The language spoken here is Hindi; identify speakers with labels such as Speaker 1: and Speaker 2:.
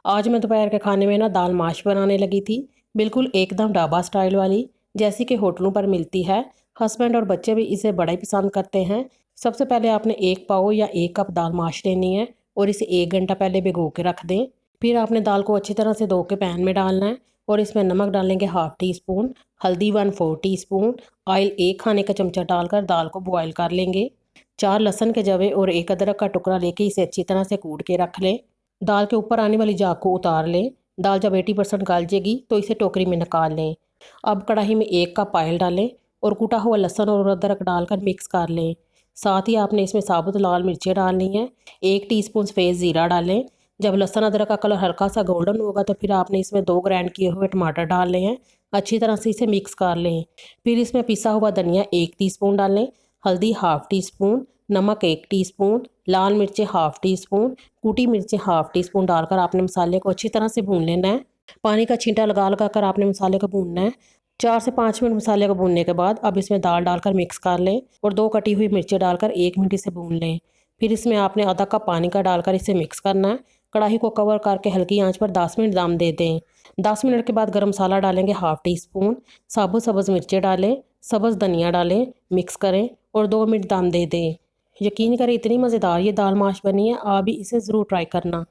Speaker 1: आज मैं दोपहर के खाने में ना दाल माश बनाने लगी थी। बिल्कुल एकदम ढाबा स्टाइल वाली, जैसी कि होटलों पर मिलती है। हस्बैंड और बच्चे भी इसे बड़ा ही पसंद करते हैं। सबसे पहले आपने 1 पाव या 1 कप दाल माश लेनी है और इसे 1 घंटा पहले भिगो के रख दें। फिर आपने दाल को अच्छी तरह से धो के पैन में डालना है और इसमें नमक डालेंगे 1/2 टी स्पून, हल्दी 1/4 टीस्पून, ऑयल 1 खाने का चमचा डालकर दाल को बॉयल कर लेंगे। 4 लहसुन के जवे और 1 अदरक का टुकड़ा लेके इसे अच्छी तरह से कूट के रख लें। दाल के ऊपर आने वाली झाग को उतार लें। दाल जब 80% गल जाएगी तो इसे टोकरी में निकाल लें। अब कढ़ाई में 1 कप ऑयल डालें और कूटा हुआ लहसुन और अदरक डालकर मिक्स कर लें। साथ ही आपने इसमें साबुत लाल मिर्चें डालनी है। 1 टीस्पून सफ़ेद ज़ीरा डालें। जब लहसुन अदरक का कलर हल्का सा गोल्डन होगा तो फिर आपने इसमें 2 ग्राइंड किए हुए टमाटर डालने हैं। अच्छी तरह से इसे मिक्स कर लें। फिर इसमें पिसा हुआ धनिया 1 टीस्पून डालें, हल्दी 1/2 टीस्पून, नमक 1 टीस्पून, लाल मिर्चें 1/2 टीस्पून, कूटी मिर्चें 1/2 टीस्पून डालकर आपने मसाले को अच्छी तरह से भून लेना है। पानी का छींटा लगा लगा कर आपने मसाले को भूनना है। 4 से 5 मिनट मसाले को भूनने के बाद अब इसमें दाल डालकर मिक्स कर लें और 2 कटी हुई मिर्चें डालकर 1 मिनट इसे भून लें। फिर इसमें आपने आधा कप पानी का डालकर इसे मिक्स करना है। कढ़ाई को कवर करके हल्की आंच पर 10 मिनट दम दे दें। 10 मिनट के बाद गरम मसाला डालेंगे 1/2 टीस्पून, साबुत सब्ज़ मिर्चें डालें, सब्ज़ धनिया डालें, मिक्स करें और 2 मिनट दम दे दें। यकीन करें इतनी मज़ेदार ये दाल माश बनी है, आप भी इसे ज़रूर ट्राई करना।